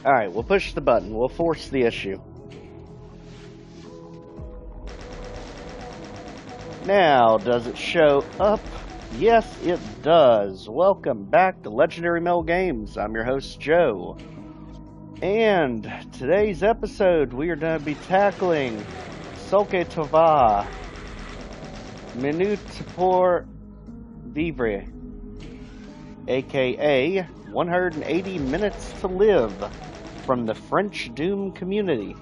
Alright, we'll push the button. We'll force the issue. Now, does it show up? Yes, it does. Welcome back to Legendary Mel Games. I'm your host, Joe. And today's episode, we are going to be tackling Soke Tova, Minute pour Vivre, aka 180 Minutes to Live, from the French Doom community.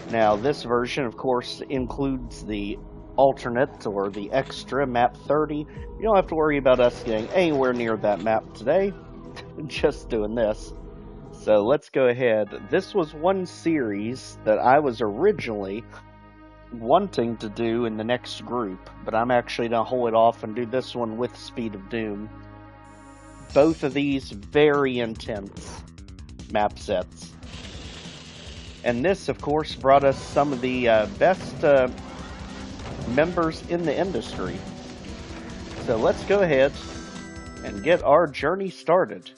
Now, this version, of course, includes the alternate, or the extra, map 30. You don't have to worry about us getting anywhere near that map today. Just doing this. So let's go ahead. This was one series that I was originally wanting to do in the next group, but I'm actually going to hold it off and do this one with Speed of Doom. Both of these very intense map sets. And this, of course, brought us some of the best members in the industry. So let's go ahead and get our journey started.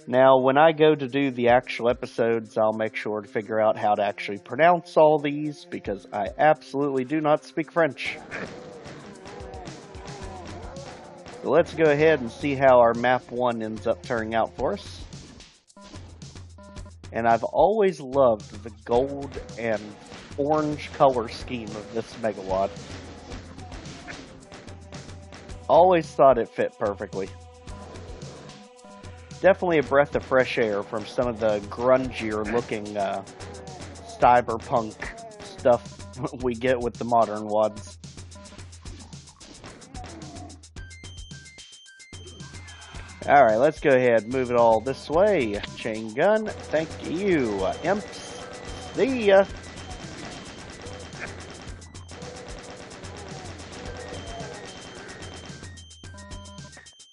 Now, when I go to do the actual episodes, I'll make sure to figure out how to actually pronounce all these, because I absolutely do not speak French. So let's go ahead and see how our map 1 ends up turning out for us. And I've always loved the gold and orange color scheme of this Megawatt. Always thought it fit perfectly. Definitely a breath of fresh air from some of the grungier looking cyberpunk stuff we get with the modern WADs. Alright, let's go ahead and move it all this way. Chain gun, thank you. Imps, see ya.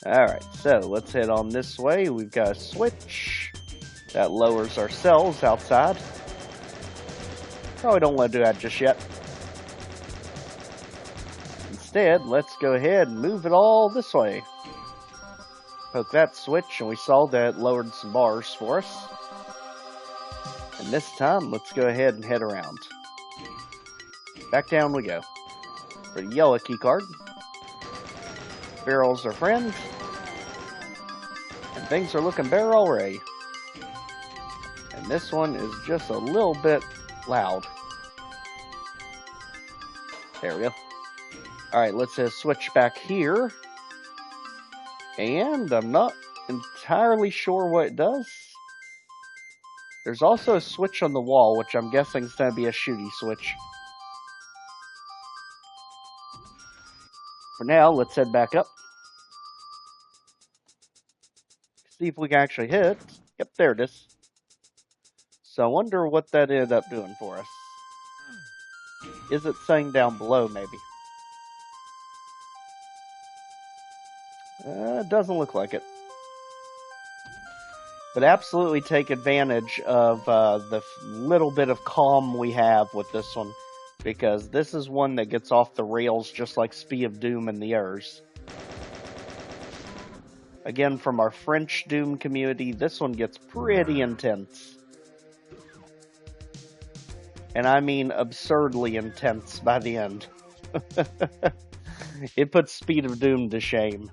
Alright, so let's head on this way. We've got a switch that lowers our cells outside. Probably don't want to do that just yet. Instead, let's go ahead and move it all this way. Poke that switch, and we saw that it lowered some bars for us. And this time, let's go ahead and head around. Back down we go. For the yellow key card. Barrel's our friend. And things are looking better already. And this one is just a little bit loud. There we go. Alright, let's switch back here. And I'm not entirely sure what it does. There's also a switch on the wall, which I'm guessing is going to be a shooty switch. For now, let's head back up. See if we can actually hit it. Yep, there it is. So I wonder what that ended up doing for us. Is it saying down below, maybe? It doesn't look like it. But absolutely take advantage of the little bit of calm we have with this one, because this is one that gets off the rails just like Speed of Doom and the others. Again, from our French Doom community, this one gets pretty intense. And I mean absurdly intense by the end. It puts Speed of Doom to shame.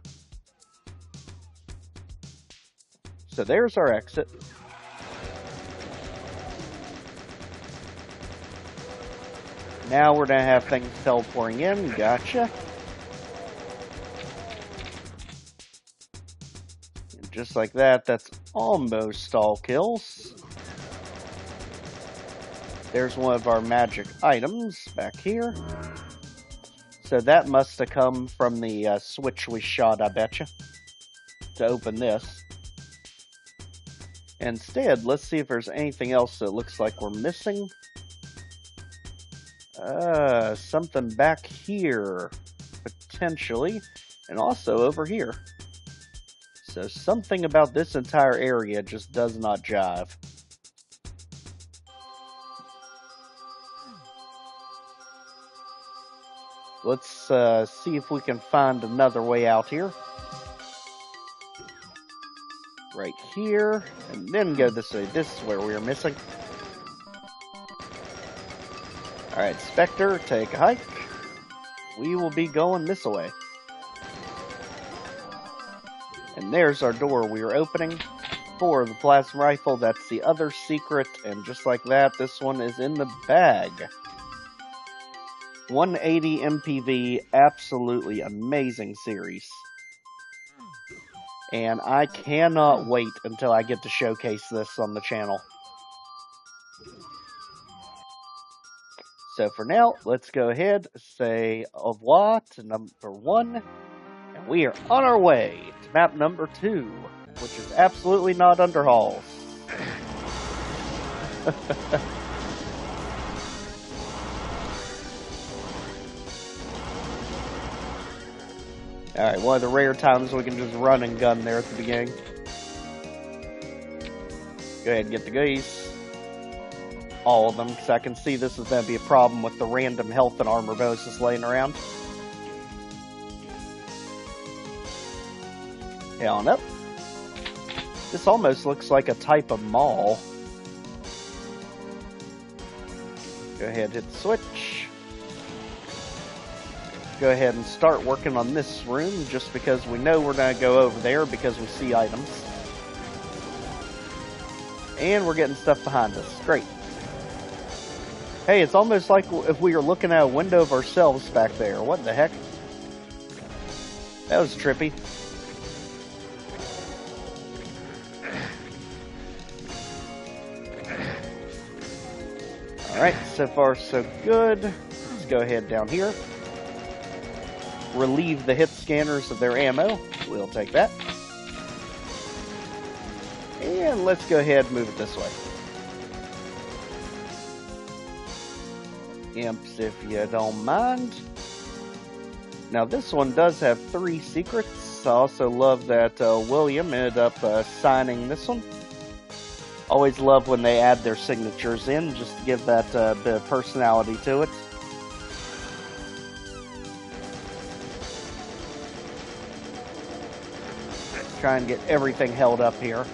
So there's our exit. Now we're going to have things teleporting in. Gotcha. And just like that, that's almost all kills. There's one of our magic items back here. So that must have come from the switch we shot, I betcha, to open this. Instead, let's see if there's anything else that looks like we're missing. Something back here, potentially, and also over here. So something about this entire area just does not jive. Let's see if we can find another way out here. right here, and then go this way. This is where we are missing. Alright, Spectre, take a hike. We will be going this way. And there's our door we are opening for the plasma rifle. That's the other secret, and just like that, this one is in the bag. 180 MPV, absolutely amazing series. And I cannot wait until I get to showcase this on the channel. So for now, let's go ahead, say au revoir to number 1, and we are on our way to map number 2, which is absolutely not Underhalls. Alright, one of the rare times we can just run and gun there at the beginning. Go ahead and get the goodies. All of them, because I can see this is going to be a problem with the random health and armor bonuses laying around. Head on up. This almost looks like a type of mall. Go ahead and hit the switch. Go ahead and start working on this room, just because we know we're going to go over there because we see items. And we're getting stuff behind us. Great. Hey, it's almost like if we were looking at a window of ourselves back there. What the heck? That was trippy. Alright, so far so good. Let's go ahead down here. Relieve the hit scanners of their ammo. We'll take that. And let's go ahead and move it this way. Imps, if you don't mind. Now this one does have 3 secrets. I also love that William ended up signing this one. Always love when they add their signatures in, just to give that bit of personality to it. Try and get everything held up here.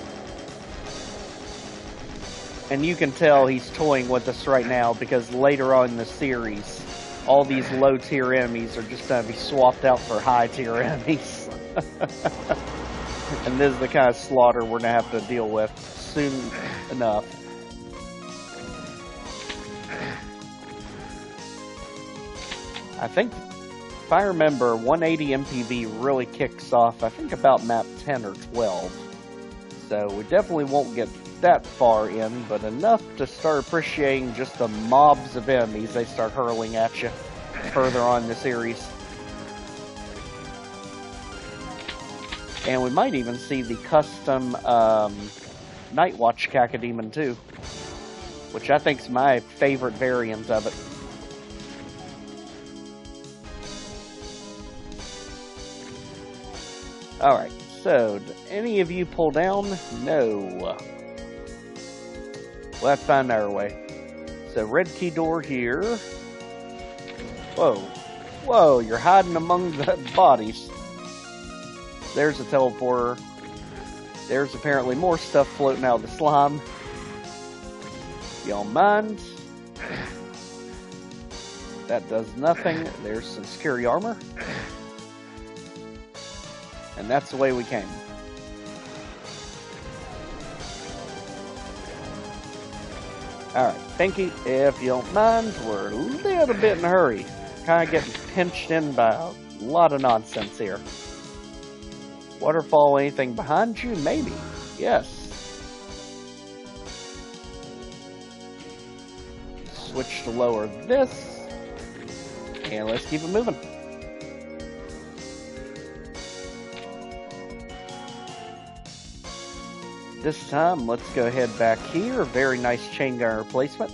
And you can tell he's toying with us right now, because later on in the series, all these low tier enemies are just going to be swapped out for high tier enemies. And this is the kind of slaughter we're going to have to deal with soon enough. I think, if I remember, 180 MPV really kicks off, I think, about map 10 or 12. So we definitely won't get that far in, but enough to start appreciating just the mobs of enemies they start hurling at you further on in the series. And we might even see the custom Night Watch Cacodemon too, which I think is my favorite variant of it. Alright, so did any of you pull down? No. We'll have to find our way. So, red key door here. Whoa. Whoa, you're hiding among the bodies. There's a teleporter. There's apparently more stuff floating out of the slime. Y'all mind? That does nothing. There's some security armor. And that's the way we came. Alright, Pinky, if you don't mind, we're a little bit in a hurry. Kind of getting pinched in by a lot of nonsense here. Waterfall, anything behind you? Maybe. Yes. Switch to lower this. And let's keep it moving. This time, let's go ahead back here. Very nice chain gun replacement.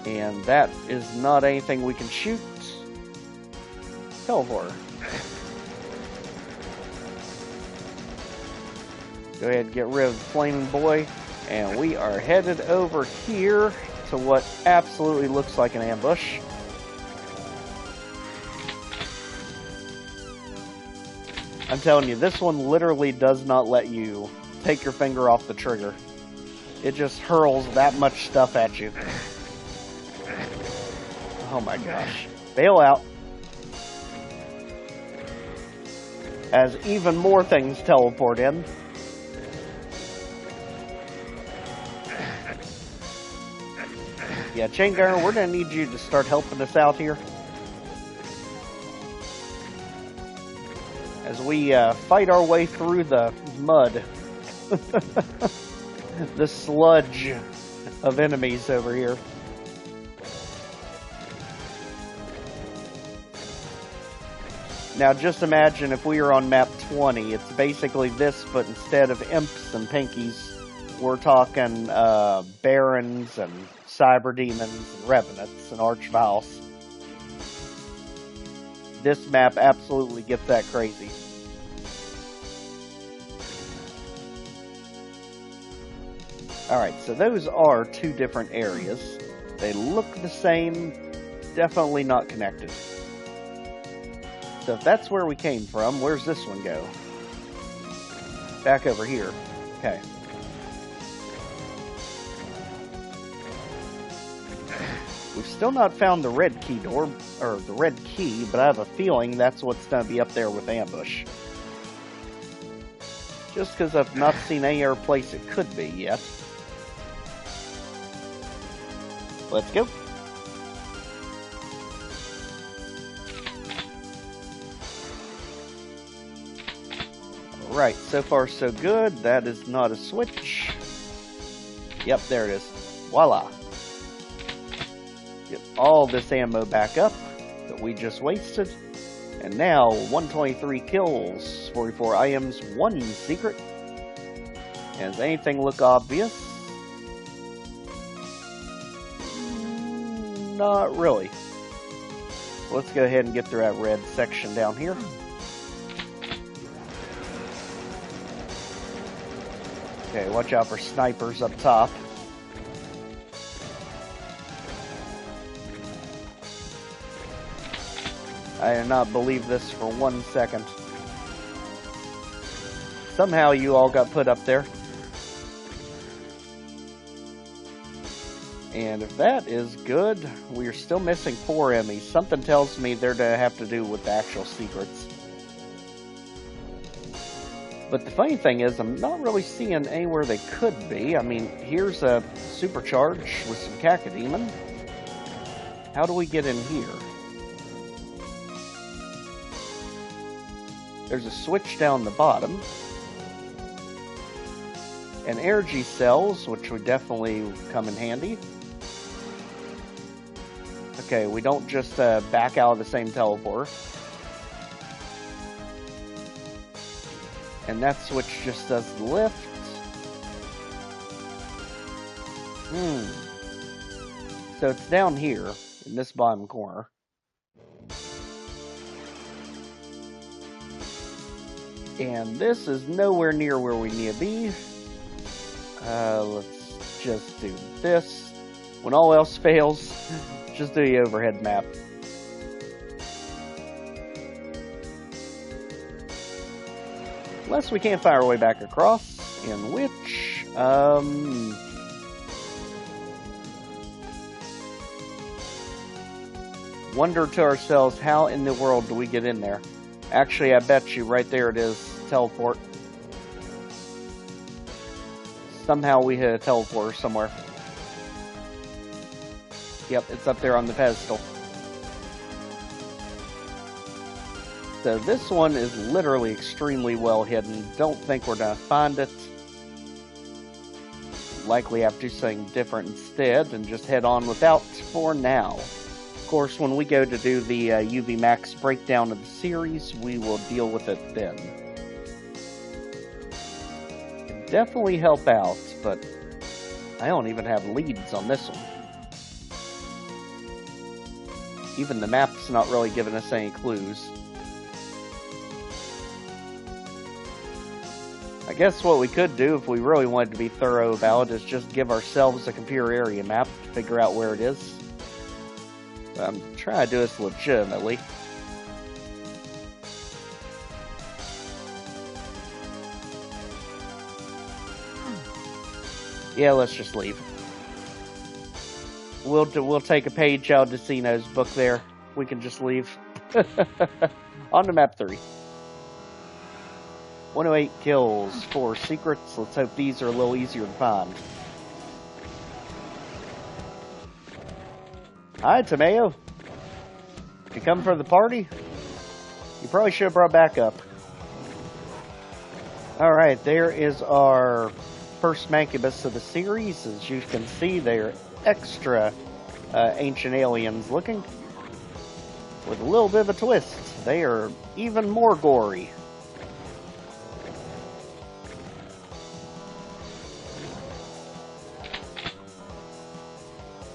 And that is not anything we can shoot. Teleporter. Go ahead and get rid of the flaming boy. And we are headed over here to what absolutely looks like an ambush. I'm telling you, this one literally does not let you take your finger off the trigger. It just hurls that much stuff at you. Oh my gosh. Bail out. As even more things teleport in. Yeah, Chain Gunner, we're going to need you to start helping us out here. As we fight our way through the mud. The sludge of enemies over here. Now just imagine if we were on map 20, it's basically this, but instead of imps and pinkies, we're talking barons and cyberdemons and revenants and archviles. This map absolutely gets that crazy. Alright, so those are two different areas. They look the same, definitely not connected. So if that's where we came from, where's this one go? Back over here. Okay. We've still not found the red key door, or the red key, but I have a feeling that's what's going to be up there with ambush. Just because I've not seen any other place it could be yet. Let's go. Alright, so far so good. That is not a switch. Yep, there it is. Voila. Get all this ammo back up that we just wasted. And now, 123 kills, 44 items, 1 secret. And does anything look obvious? Not really. Let's go ahead and get through that red section down here. Okay, watch out for snipers up top. I do not believe this for 1 second. Somehow you all got put up there. And if that is good, we are still missing 4 enemies. Something tells me they're going to have to do with the actual secrets. But the funny thing is, I'm not really seeing anywhere they could be. I mean, here's a supercharge with some Cacodemon. How do we get in here? There's a switch down the bottom. And energy cells, which would definitely come in handy. Okay, we don't just back out of the same teleporter. And that switch just does the lift. So it's down here, in this bottom corner. And this is nowhere near where we need to be. Let's just do this. When all else fails, just do the overhead map. Unless we can't find our way back across, in which, wonder to ourselves, how in the world do we get in there? Actually, I bet you right there it is, teleport. Somehow we hit a teleporter somewhere. Yep, it's up there on the pedestal. So this one is literally extremely well hidden. Don't think we're gonna find it. Likely have to do something different instead and just head on without for now. Of course, when we go to do the UV Max breakdown of the series, we will deal with it then. Can definitely help out, but I don't even have leads on this one. Even the map's not really giving us any clues. I guess what we could do, if we really wanted to be thorough about it, is just give ourselves a computer area map to figure out where it is. But I'm trying to do this legitimately. Yeah, let's just leave. We'll take a page out of Decino's book there. We can just leave. On to map 3. 108 kills, 4 secrets. Let's hope these are a little easier to find. Hi, Tomeo. You come for the party? You probably should have brought backup. Alright, there is our first Mancubus of the series. As you can see, they're extra ancient aliens looking. With a little bit of a twist. They are even more gory.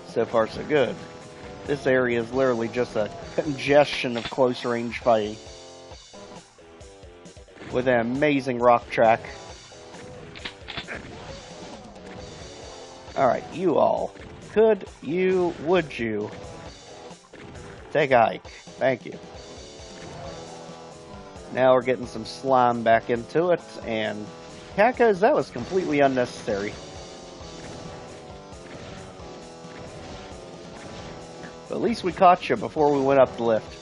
So far, so good. This area is literally just a congestion of close-range fighting. With an amazing rock track. Alright, you all. Would you take a hike? Thank you. Now we're getting some slime back into it, and Cacos, that was completely unnecessary. But at least we caught you before we went up the lift.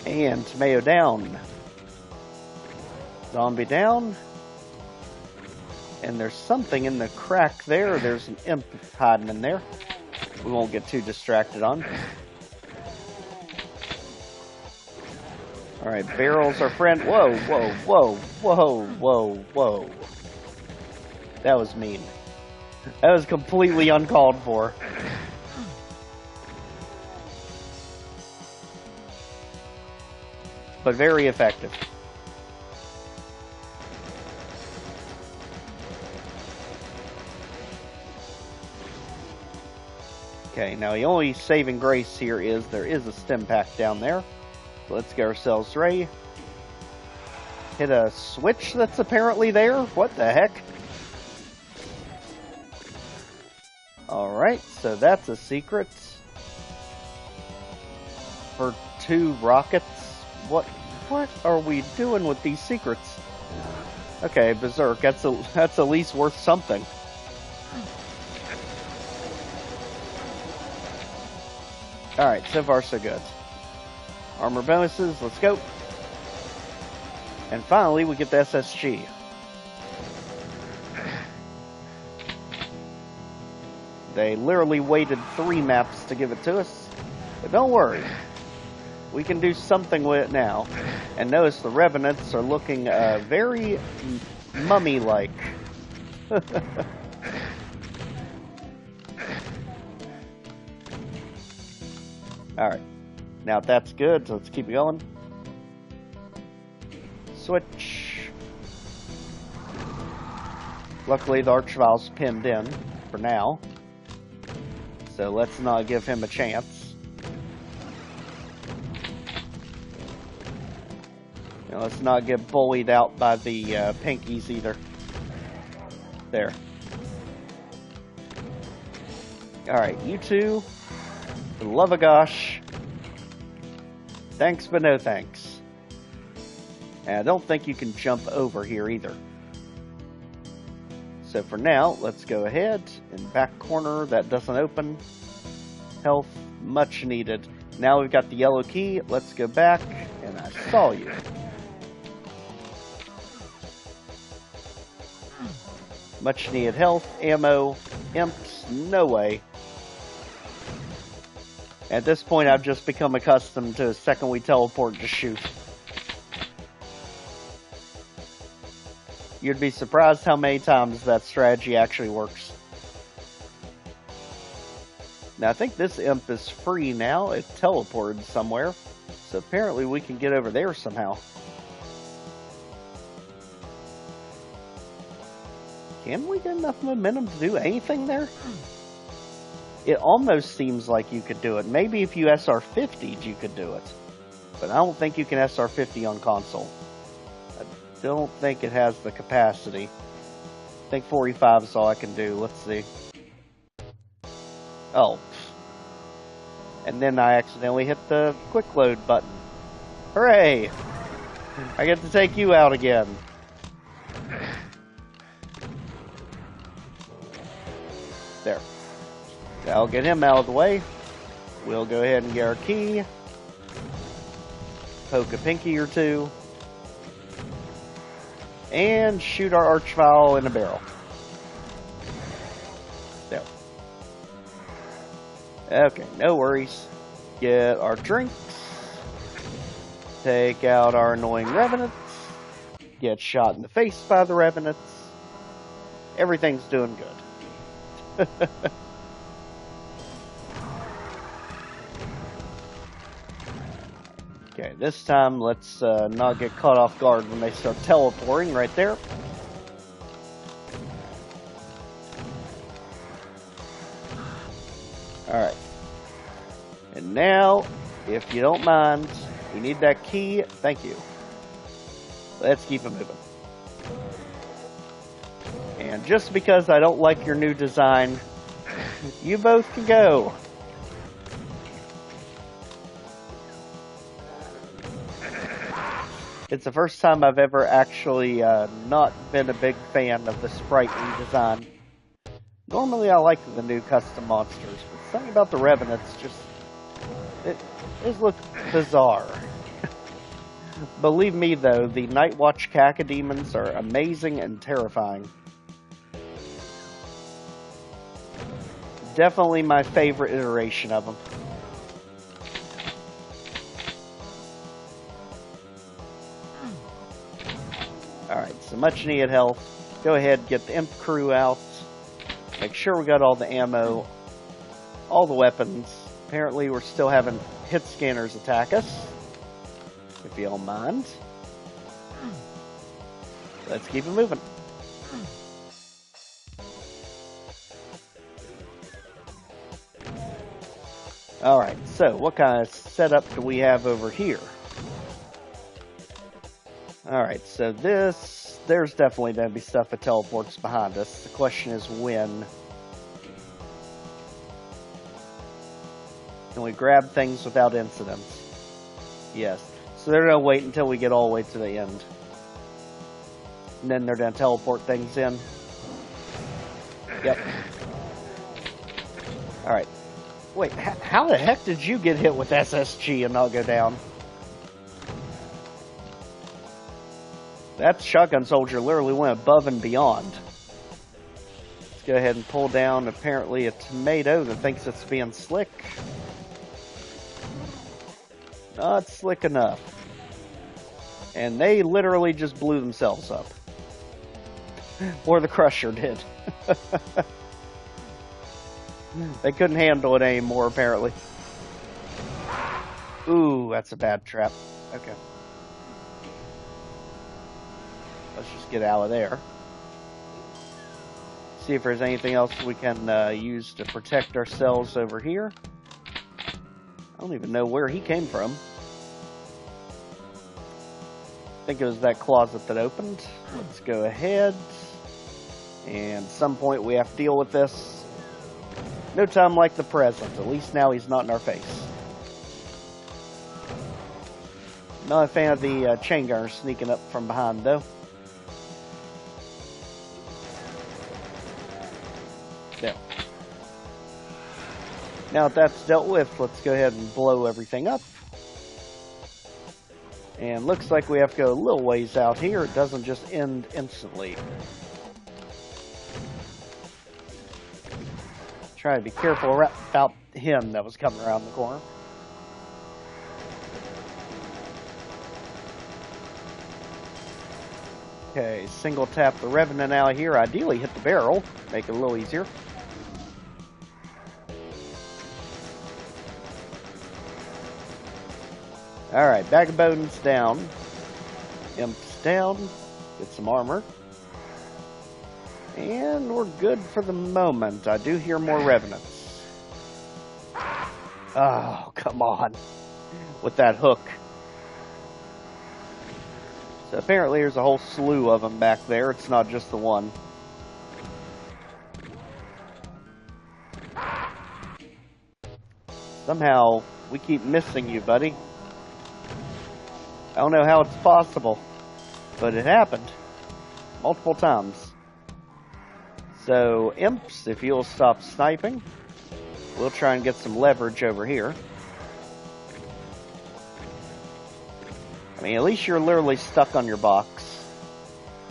And Tomato down. Zombie down. And there's something in the crack there. There's an imp hiding in there. We won't get too distracted on. Alright, Barrel's our friend. Whoa, whoa, whoa, whoa, whoa, whoa. That was mean. That was completely uncalled for. But very effective. Okay, now the only saving grace here is there is a stim pack down there. So let's get ourselves ready. Hit a switch that's apparently there. What the heck? Alright, so that's a secret. For 2 rockets. What are we doing with these secrets? Okay, Berserk, that's at least worth something. Alright, so far so good. Armor bonuses, let's go. And finally, we get the SSG. They literally waited 3 maps to give it to us. But don't worry. We can do something with it now. And notice the Revenants are looking very mummy-like. Alright. Now if that's good, so let's keep it going. Switch. Luckily the Archvile's pinned in for now. So let's not give him a chance. Now let's not get bullied out by the pinkies either. There. Alright, you two. For the love of gosh. Thanks, but no thanks. And I don't think you can jump over here either. So for now, let's go ahead. In back corner, that doesn't open. Health, much needed. Now we've got the yellow key. Let's go back. And I saw you. Much needed health, ammo, imps, no way. At this point, I've just become accustomed to the second we teleport to shoot. You'd be surprised how many times that strategy actually works. Now, I think this imp is free now. It teleported somewhere. So apparently we can get over there somehow. Can we get enough momentum to do anything there? It almost seems like you could do it. Maybe if you SR50'd, you could do it. But I don't think you can SR50 on console. I don't think it has the capacity. I think 45 is all I can do. Let's see. Oh. And then I accidentally hit the quick load button. Hooray! I get to take you out again. There. I'll get him out of the way. We'll go ahead and get our key. Poke a pinky or two. And shoot our archvile in a barrel. There. Okay, no worries. Get our drinks. Take out our annoying revenants. Get shot in the face by the revenants. Everything's doing good. Okay, this time let's not get caught off guard when they start teleporting right there. Alright. And now, if you don't mind, we need that key. Thank you. Let's keep it moving. And just because I don't like your new design, you both can go. It's the first time I've ever actually not been a big fan of the sprite redesign. Normally I like the new custom monsters, but something about the revenants just... It looks bizarre. Believe me though, the Night Watch cacodemons are amazing and terrifying. Definitely my favorite iteration of them. Alright, so much needed health. Go ahead, get the imp crew out. Make sure we got all the ammo, all the weapons. Apparently we're still having hit scanners attack us, if you don't mind. Let's keep it moving. Alright, so what kind of setup do we have over here? Alright, so there's definitely going to be stuff that teleports behind us. The question is when. Can we grab things without incidents? Yes. So they're going to wait until we get all the way to the end. And then they're going to teleport things in. Yep. Alright. Wait, how the heck did you get hit with SSG and not go down? That shotgun soldier literally went above and beyond. Let's go ahead and pull down apparently a tomato that thinks it's being slick. Not slick enough. And they literally just blew themselves up. Or the Crusher did. They couldn't handle it anymore, apparently. Ooh, that's a bad trap. Okay. Let's just get out of there. See if there's anything else we can use to protect ourselves over here. I don't even know where he came from. I think it was that closet that opened. Let's go ahead. And at some point we have to deal with this. No time like the present. At least now he's not in our face. Not a fan of the chain gunner sneaking up from behind though. There. Now that that's dealt with, let's go ahead and blow everything up. And looks like we have to go a little ways out here. It doesn't just end instantly. Try to be careful about him that was coming around the corner. Okay, single tap the Revenant out here. Ideally hit the barrel, make it a little easier. Alright, bag of bones down. Imps down. Get some armor. And we're good for the moment. I do hear more Revenants. Oh, come on. With that hook. So apparently there's a whole slew of them back there. It's not just the one. Somehow, we keep missing you, buddy. don't know how it's possible, but it happened multiple times. So, imps, if you'll stop sniping, we'll try and get some leverage over here. I mean, at least you're literally stuck on your box.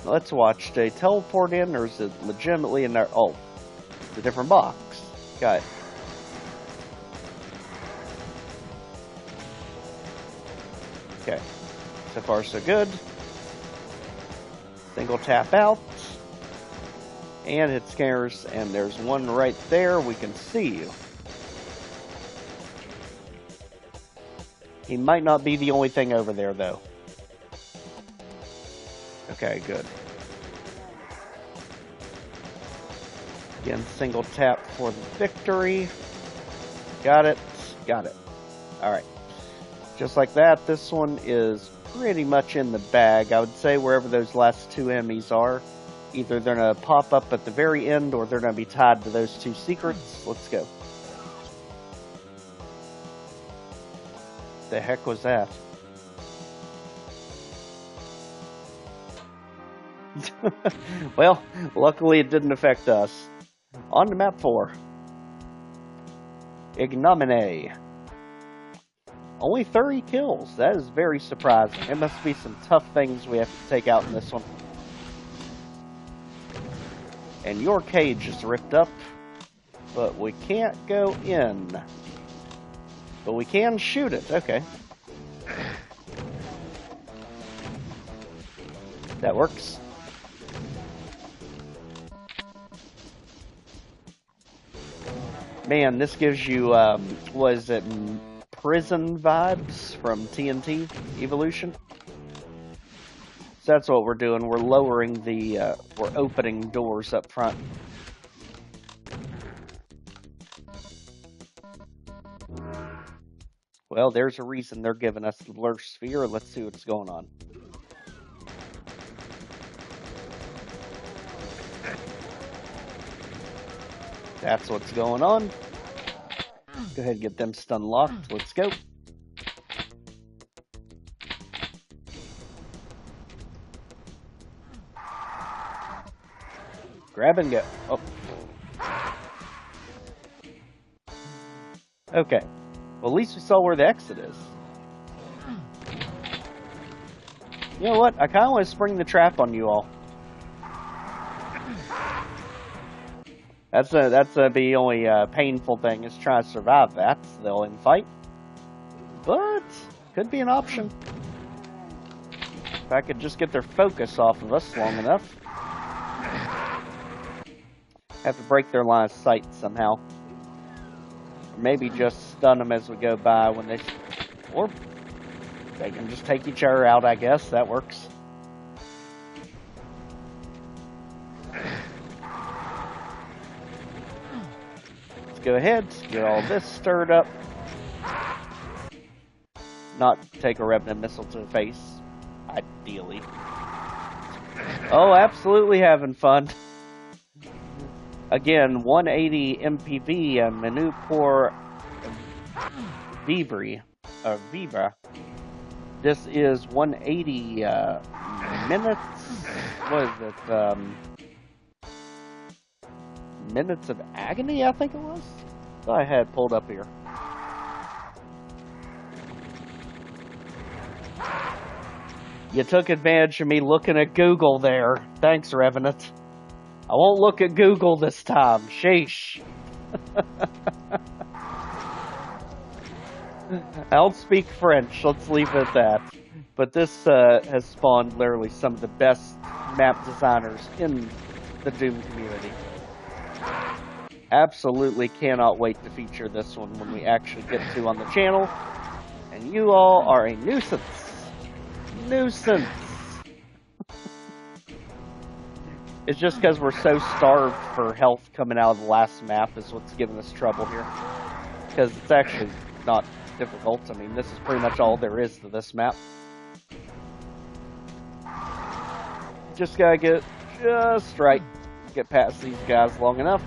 Let's watch. Do they teleport in, or is it legitimately in there? Oh, it's a different box. Got it. Okay. So far, so good. Single tap out. And hit scanners, and there's one right there. We can see you. He might not be the only thing over there, though. Okay, good. Again, single tap for the victory. Got it. Got it. Alright. Just like that, this one is pretty much in the bag. I would say wherever those last two enemies are. Either they're going to pop up at the very end, or they're going to be tied to those two secrets. Let's go. The heck was that? Well, luckily it didn't affect us. On to map 4. Ignominy. Only 30 kills. That is very surprising. It must be some tough things we have to take out in this one. And your cage is ripped up, but we can't go in. But we can shoot it. Okay. That works. Man, this gives you, was it prison vibes from TNT Evolution? So that's what we're doing. We're lowering the, we're opening doors up front. Well, there's a reason they're giving us the blur sphere. Let's see what's going on. That's what's going on. Go ahead and get them stun locked. Let's go. Grab and go. Oh. Okay. Well, at least we saw where the exit is. You know what? I kind of want to spring the trap on you all. That's the only painful thing is trying to survive that. They'll fight, but could be an option if I could just get their focus off of us long enough. Have to break their line of sight somehow. Maybe just stun them as we go by when they... Or they can just take each other out, I guess. That works. Let's go ahead, get all this stirred up. Not take a Revenant Missile to the face, ideally. Oh, absolutely having fun. Again, 180 MPV and menu pour Vivre. This is 180 minutes. What is it? Minutes of agony, I think it was. So I had pulled up here. You took advantage of me looking at Google there. Thanks, Revenant. I won't look at Google this time. Sheesh. I don't speak French. Let's leave it at that. But this has spawned literally some of the best map designers in the Doom community. Absolutely cannot wait to feature this one when we actually get to on the channel. And you all are a nuisance. Nuisance. It's just because we're so starved for health coming out of the last map is what's giving us trouble here. Because it's actually not difficult. I mean, this is pretty much all there is to this map. Just gotta get just right. Get past these guys long enough.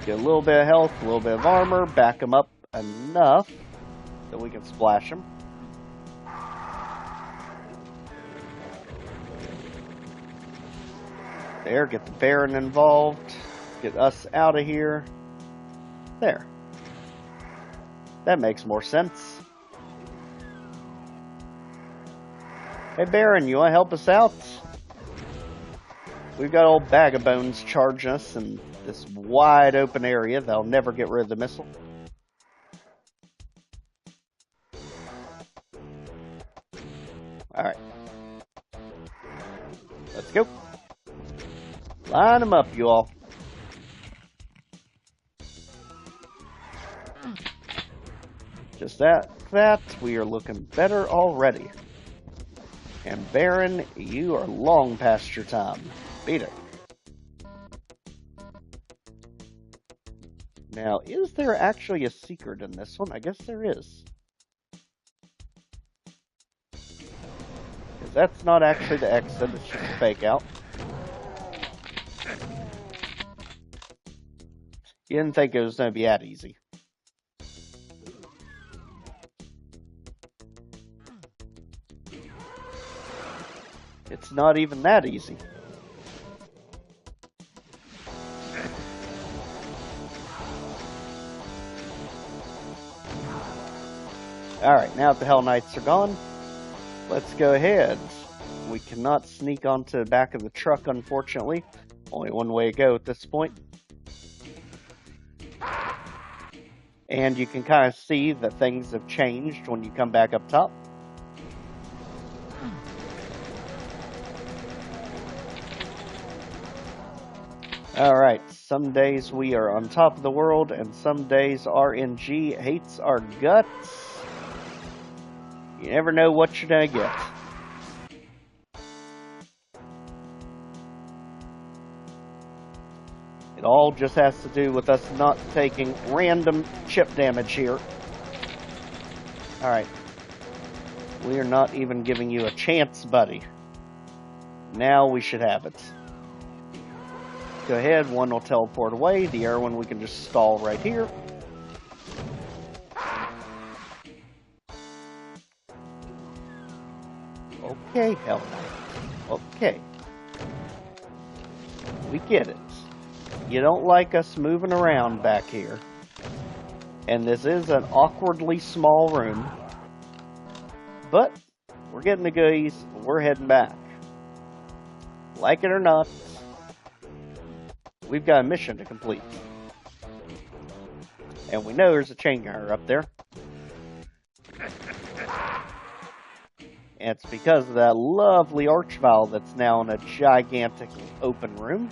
Get a little bit of health, a little bit of armor, back him up enough that we can splash him. There, get the Baron involved. Get us out of here. There. That makes more sense. Hey Baron, you want to help us out? We've got old Bag of Bones charging us in this wide open area. They'll never get rid of the missile. Alright. Let's go. Line them up, you all. Just that, we are looking better already. And Baron, you are long past your time. Beat it. Now, is there actually a secret in this one? I guess there is. Because that's not actually the exit, it's just a fake out. You didn't think it was going to be that easy. It's not even that easy. Alright, now that the Hell Knights are gone, let's go ahead. We cannot sneak onto the back of the truck, unfortunately. Only one way to go at this point. And you can kind of see that things have changed when you come back up top. Alright, some days we are on top of the world, and some days RNG hates our guts. You never know what you're gonna get. It all just has to do with us not taking random chip damage here. Alright. We are not even giving you a chance, buddy. Now we should have it. Go ahead, one will teleport away. The other one we can just stall right here. Okay, Hell Knight. Okay. We get it. You don't like us moving around back here. And this is an awkwardly small room. But we're getting the goodies. We're heading back. Like it or not, we've got a mission to complete. And we know there's a chain gunner up there. And it's because of that lovely archvile that's now in a gigantic open room.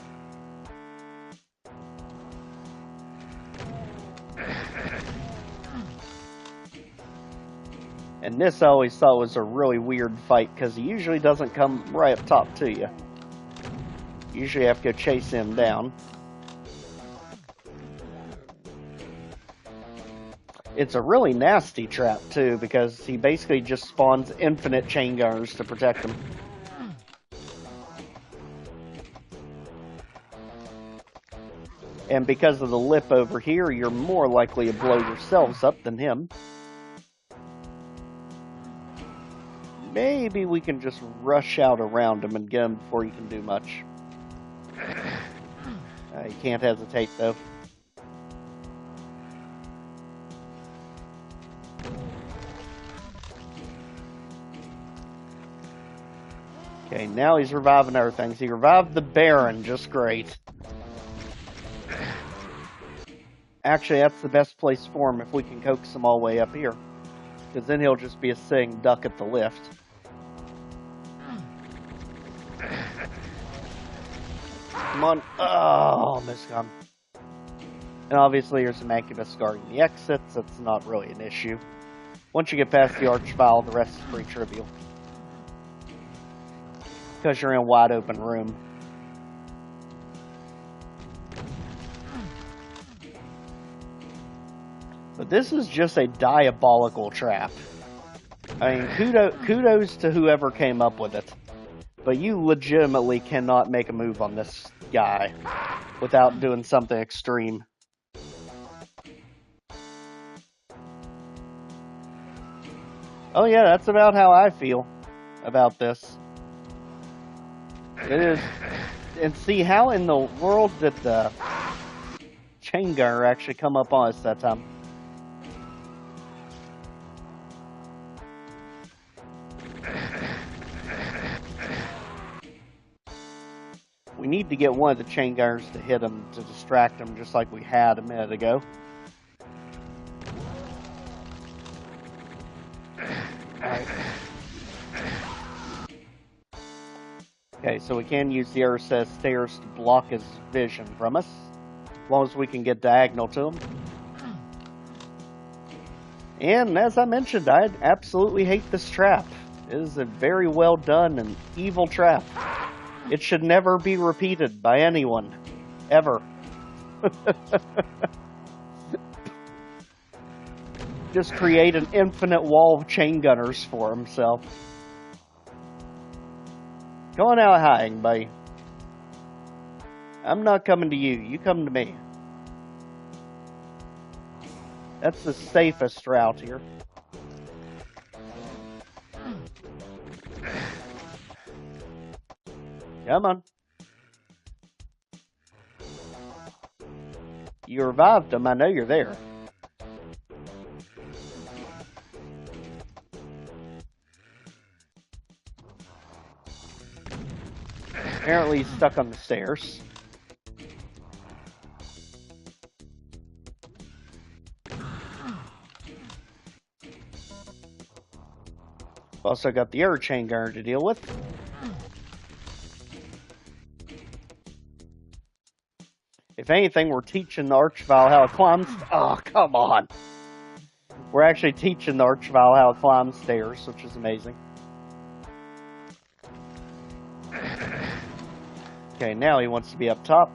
And this I always thought was a really weird fight, because he usually doesn't come right up top to you. You usually have to go chase him down. It's a really nasty trap, too, because he basically just spawns infinite chain gunners to protect him. And because of the lip over here, you're more likely to blow yourselves up than him. Maybe we can just rush out around him and get him before he can do much. You can't hesitate, though. Okay, now he's reviving other things. He revived the Baron just great. Actually, that's the best place for him if we can coax him all the way up here. Because then he'll just be a sitting duck at the lift. Come on. Oh, miscom. And obviously there's some Incubus guarding the exits. That's not really an issue. Once you get past the archvile, the rest is pretty trivial. Because you're in a wide open room. But this is just a diabolical trap. I mean, kudos to whoever came up with it. But you legitimately cannot make a move on this guy without doing something extreme. Oh yeah, that's about how I feel about this. It is, and see, how in the world did the chain gunner actually come up on us that time? We need to get one of the chain gunners to hit him to distract him, just like we had a minute ago. Alright. Okay, so we can use the Erebus stairs to block his vision from us, as long as we can get diagonal to him. And as I mentioned, I absolutely hate this trap. It is a very well done and evil trap. It should never be repeated by anyone, ever. Just create an infinite wall of chain gunners for himself. Go on out hiding, buddy. I'm not coming to you. You come to me. That's the safest route here. Come on. You revived him. I know you're there. Apparently he's stuck on the stairs. Also got the air chain gunner to deal with. If anything, we're teaching the Archvile how to climb. Oh, come on. We're actually teaching the Archvile how to climb stairs, which is amazing. Okay, now he wants to be up top.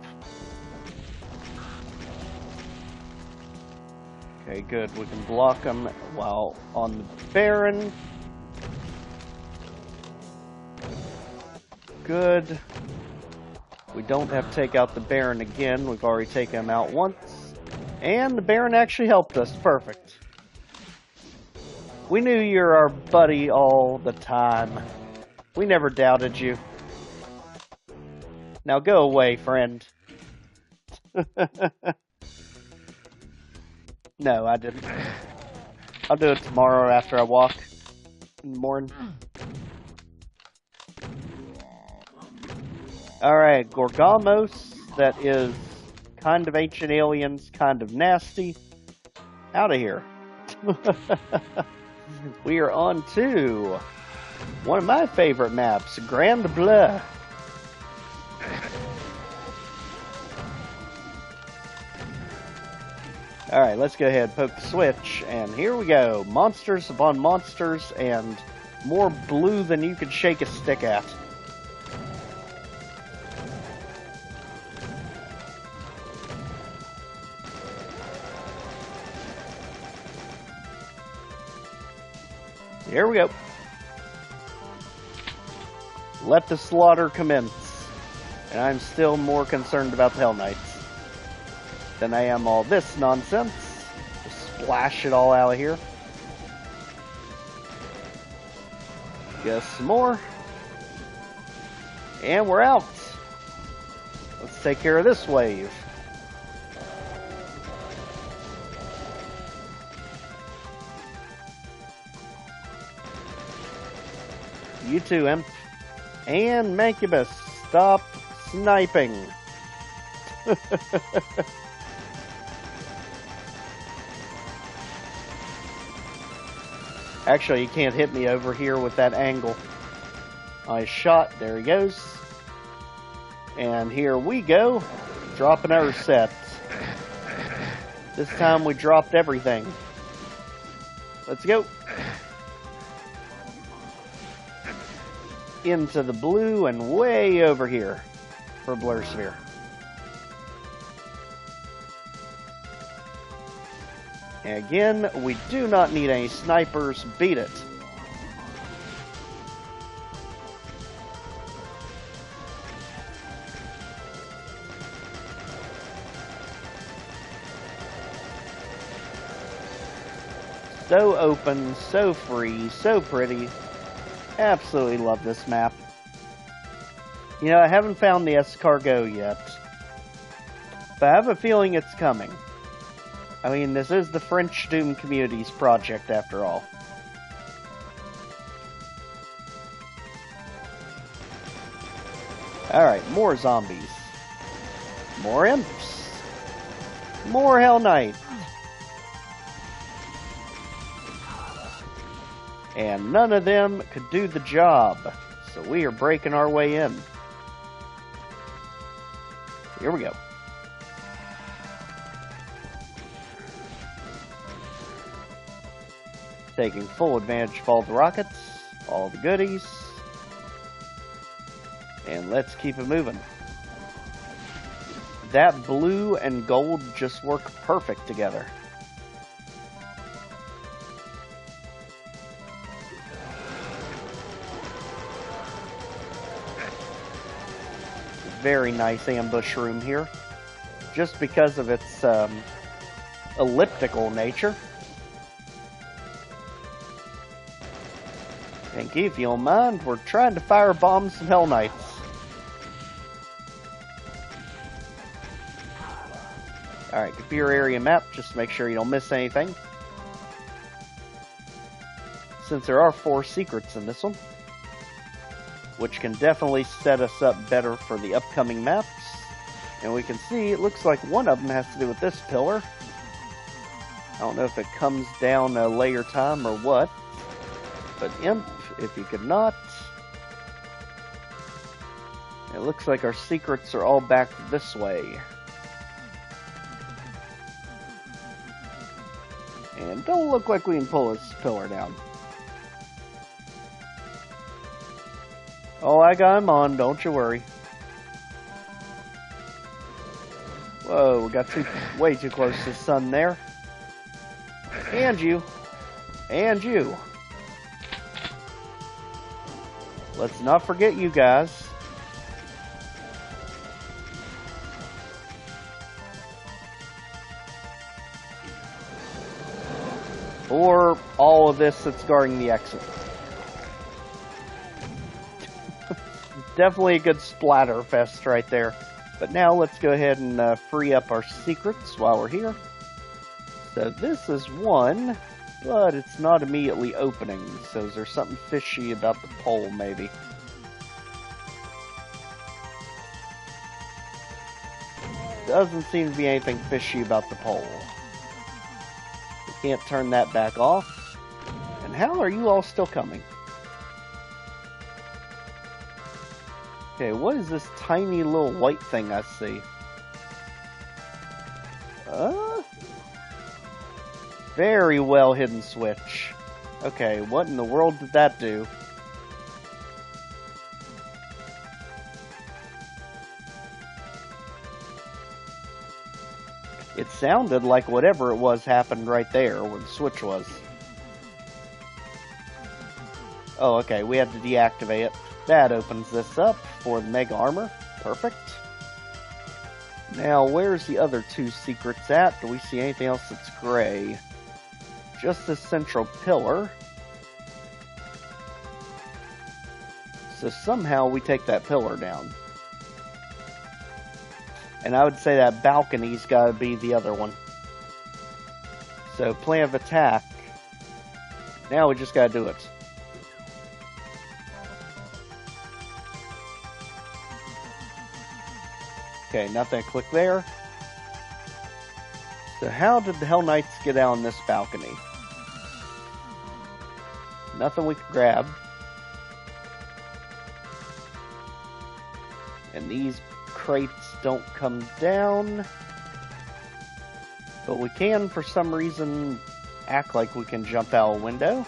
Okay, good. We can block him while on the Baron. Good. We don't have to take out the Baron again. We've already taken him out once. And the Baron actually helped us. Perfect. We knew you're our buddy all the time. We never doubted you. Now go away, friend. No, I didn't. I'll do it tomorrow after I walk in the morning. Alright, Gorgamos. That is kind of ancient aliens, kind of nasty. Out of here. We are on to one of my favorite maps, Grand Bleu. Alright, let's go ahead and poke the switch, and here we go. Monsters upon monsters, and more blue than you could shake a stick at. Here we go. Let the slaughter commence. And I'm still more concerned about the Hell Knights than I am all this nonsense. Just splash it all out of here. Get some more. And we're out. Let's take care of this wave. You too, Imp. And Mancubus, stop sniping. Actually, you can't hit me over here with that angle. I shot, there he goes. And here we go. Drop another set. This time we dropped everything. Let's go. Into the blue and way over here for Blur Sphere. And again, we do not need any snipers. Beat it. So open, so free, so pretty. Absolutely love this map. You know, I haven't found the escargot yet, but I have a feeling it's coming. I mean, this is the French Doom Community's project, after all. Alright, more zombies. More imps. More Hell Knight. And none of them could do the job, so we are breaking our way in. Here we go. Taking full advantage of all the rockets, all the goodies. And let's keep it moving. That blue and gold just work perfect together. Very nice ambush room here, just because of its elliptical nature. And if you don't mind, we're trying to firebomb some Hell Knights. Alright, computer area map, just make sure you don't miss anything. Since there are 4 secrets in this one, which can definitely set us up better for the upcoming maps. And we can see, it looks like one of them has to do with this pillar. I don't know if it comes down a layer time or what. But Imp, if you could not. It looks like our secrets are all back this way. And don't look like we can pull this pillar down. Oh, I got him on, don't you worry. Whoa, we got way too close to the sun there. And you. And you. Let's not forget you guys. Or all of this that's guarding the exit. Definitely a good splatter fest right there. But now let's go ahead and free up our secrets while we're here. So this is one, but it's not immediately opening. So is there something fishy about the pole, maybe? Doesn't seem to be anything fishy about the pole. We can't turn that back off. And how are you all still coming? Okay, what is this tiny little white thing I see? Very well hidden switch. Okay, what in the world did that do? It sounded like whatever it was happened right there where the switch was. Oh, okay, we had to deactivate it. That opens this up for the Mega Armor. Perfect. Now, where's the other 2 secrets at? Do we see anything else that's gray? Just the central pillar. So somehow we take that pillar down. And I would say that balcony's gotta be the other one. So, plan of attack. Now we just gotta do it. Okay, nothing to click there. So how did the Hell Knights get out on this balcony? Nothing we can grab. And these crates don't come down. But we can, for some reason, act like we can jump out a window.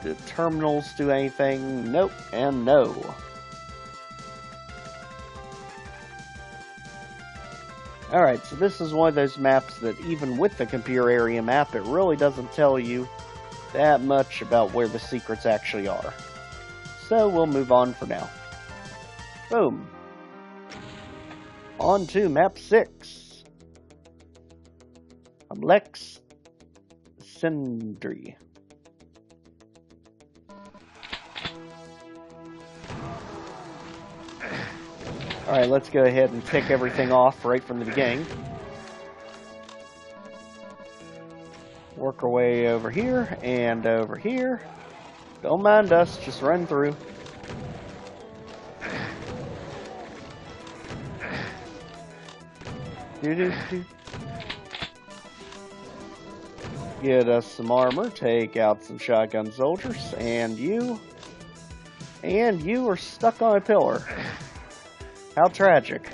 Do terminals do anything? Nope, and no. Alright, so this is one of those maps that even with the computer area map, it really doesn't tell you that much about where the secrets actually are. So we'll move on for now. Boom. On to map 6. I'm Lex Sindri. Alright, let's go ahead and tick everything off right from the beginning. Work our way over here and over here. Don't mind us, just run through. Do-do-do. Get us some armor, take out some shotgun soldiers, and you are stuck on a pillar. How tragic.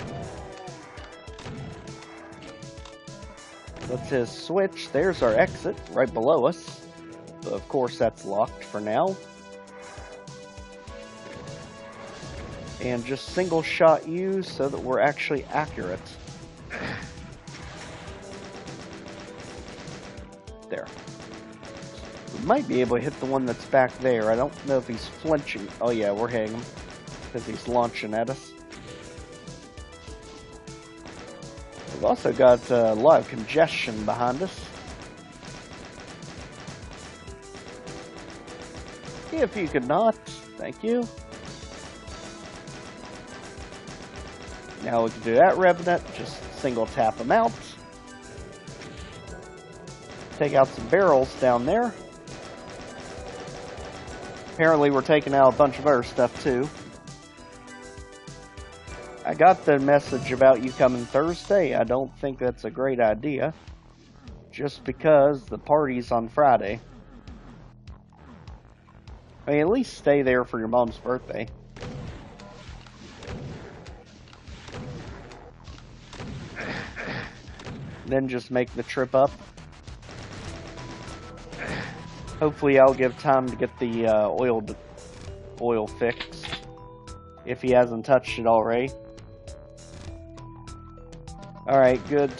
Let's hit a switch. There's our exit right below us. But of course that's locked for now. And just single shot you so that we're actually accurate. There. We might be able to hit the one that's back there. I don't know if he's flinching. Oh yeah, we're hitting him. Because he's launching at us. We've also got a lot of congestion behind us. If you could not, thank you. Now we can do that Revenant, just single tap them out. Take out some barrels down there. Apparently we're taking out a bunch of other stuff too. I got the message about you coming Thursday. I don't think that's a great idea. Just because the party's on Friday. I mean, at least stay there for your mom's birthday. Then just make the trip up. Hopefully I'll give time to get the oil fixed. If he hasn't touched it already. Alright, good.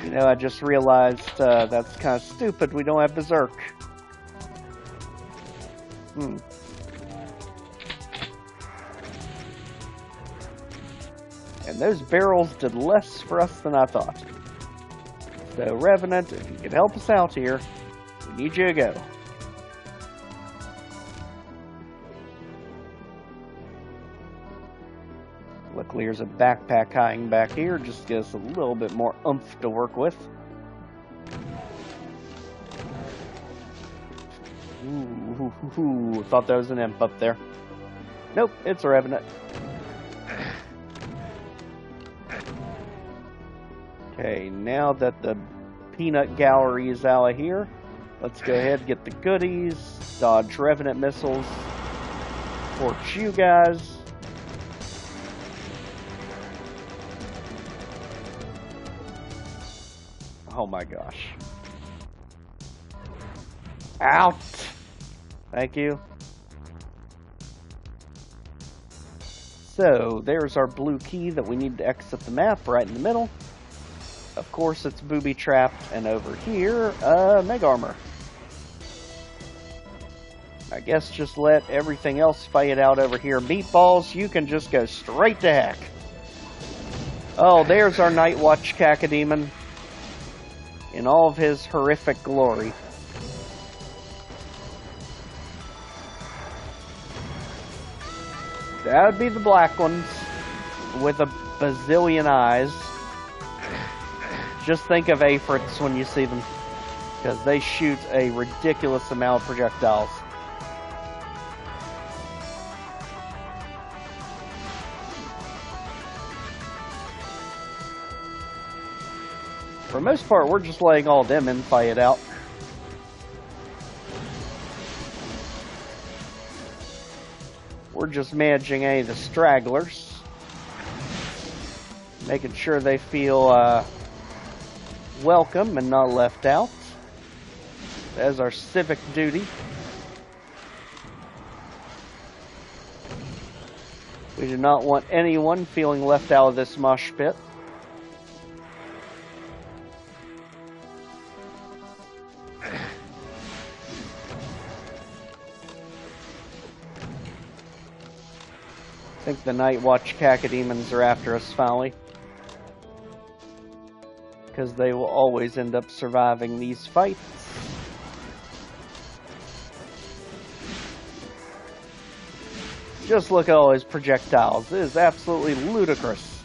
You know, I just realized that's kind of stupid. We don't have Berserk. And those barrels did less for us than I thought. So, Revenant, if you could help us out here, we need you to go. Luckily, there's a backpack hiding back here, just to give us a little bit more oomph to work with. Ooh, thought there was an imp up there. Nope, it's a Revenant. Okay, now that the peanut gallery is out of here, let's go ahead and get the goodies, dodge Revenant missiles, torch you guys. Oh my gosh. Out! Thank you. So, there's our blue key that we need to exit the map right in the middle. Of course, it's booby-trapped, and over here, Mega Armor. I guess just let everything else fight it out over here. Meatballs, you can just go straight to heck. Oh, there's our Night Watch Cacodemon in all of his horrific glory. That would be the black ones with a bazillion eyes. Just think of Aphrits when you see them, because they shoot a ridiculous amount of projectiles. For the most part, we're just letting all them in fight it out. We're just managing any of the stragglers. Making sure they feel welcome and not left out. That's our civic duty. We do not want anyone feeling left out of this mosh pit. think the Night Watch cacodemons are after us finally. Because they will always end up surviving these fights. Just look at all his projectiles. It is absolutely ludicrous.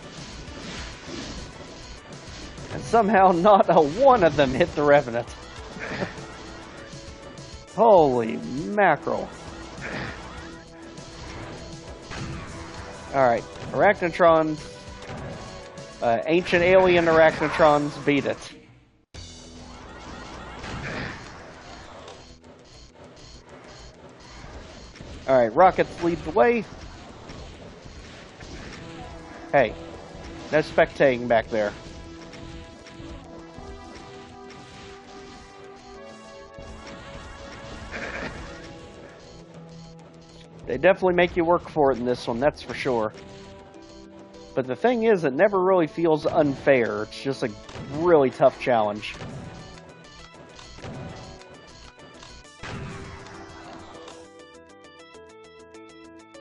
And somehow not a one of them hit the Revenant. Holy mackerel. Alright, Arachnotrons. Ancient alien Arachnotrons beat it. Alright, rockets lead the way. Hey, no spectating back there. They definitely make you work for it in this one, that's for sure. But the thing is, it never really feels unfair. It's just a really tough challenge.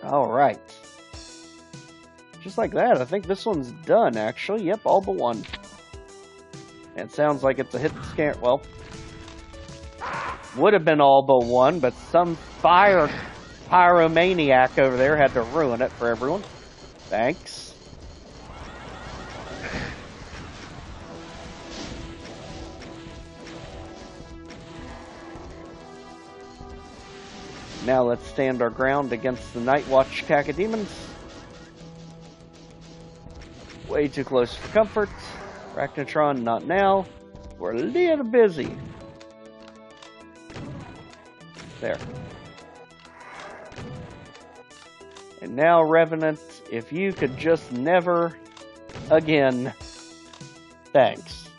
Alright. Just like that, I think this one's done, actually. Yep, all but one. And it sounds like it's a hit scan. Well, would have been all but one, but some pyromaniac over there had to ruin it for everyone. Thanks. Now let's stand our ground against the Night Watch cacodemons. Way too close for comfort. Arachnotron, not now. We're a little busy. There. And now, Revenant, if you could just never again. Thanks.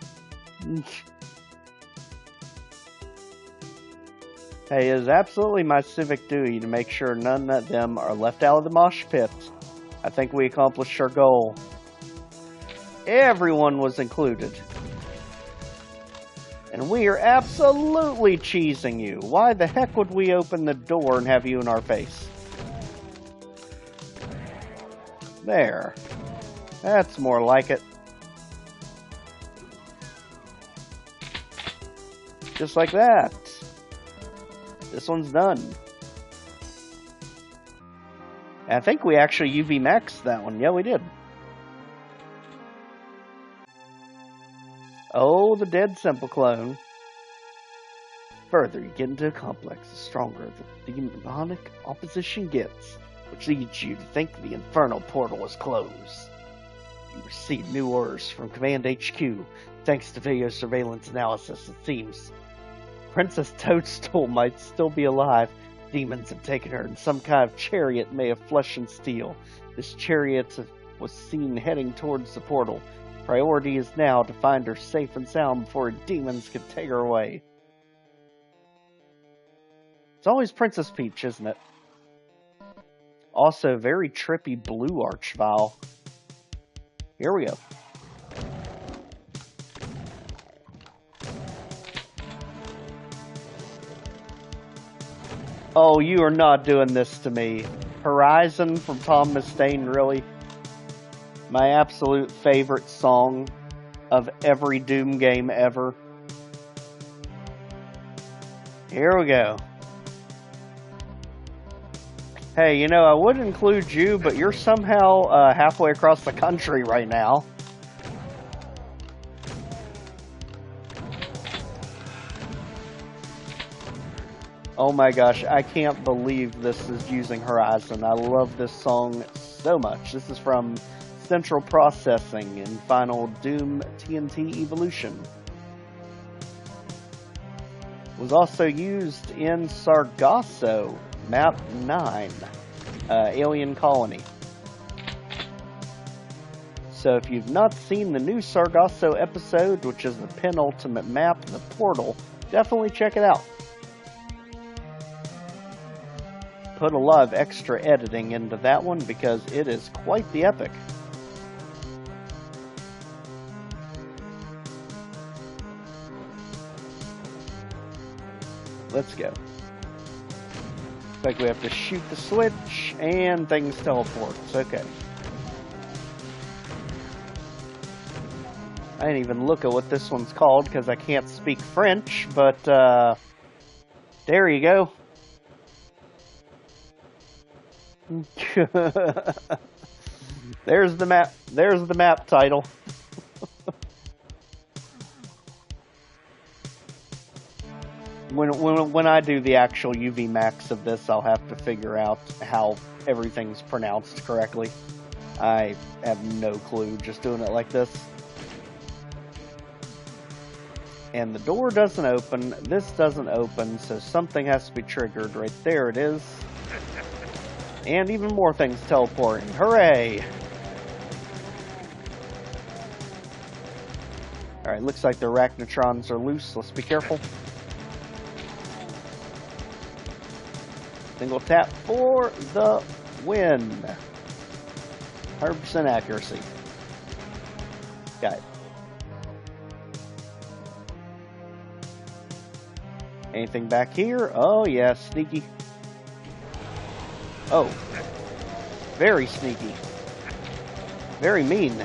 Hey, it is absolutely my civic duty to make sure none of them are left out of the mosh pit. I think we accomplished our goal. Everyone was included. And we are absolutely cheesing you. Why the heck would we open the door and have you in our face? There. That's more like it. Just like that. This one's done. I think we actually UV maxed that one. Yeah, we did. Oh, the dead simple clone. Further you get into a complex, the stronger the demonic opposition gets, which leads you to think the infernal portal is closed. You receive new orders from Command HQ. Thanks to video surveillance analysis, it seems Princess Toadstool might still be alive. Demons have taken her in some kind of chariot made of flesh and steel. This chariot was seen heading towards the portal. Priority is now to find her safe and sound before demons can take her away. It's always Princess Peach, isn't it? Also, very trippy blue archvile. Here we go. Oh, you are not doing this to me. Horizon from Tom Mustaine, really? My absolute favorite song of every Doom game ever. Here we go. Hey, you know, I would include you, but you're somehow halfway across the country right now. Oh my gosh, I can't believe this is using Horizon. I love this song so much. This is from Central Processing in Final Doom TNT Evolution. It was also used in Sargasso, Map 9, Alien Colony. So if you've not seen the new Sargasso episode, which is the penultimate map, the portal, definitely check it out. Put a lot of extra editing into that one because it is quite the epic. Let's go. Like we have to shoot the switch and things teleport. Okay. I didn't even look at what this one's called because I can't speak French, but there you go. There's the map. There's the map title. When I do the actual UV max of this, I'll have to figure out how everything's pronounced correctly. I have no clue just doing it like this. And the door doesn't open, this doesn't open, so something has to be triggered. Right there it is. And even more things teleporting. Hooray! Alright, looks like the arachnotrons are loose. Let's be careful. Single tap for the win. 100% accuracy. Got it. Anything back here? Oh yeah, sneaky. Oh. Very sneaky. Very mean.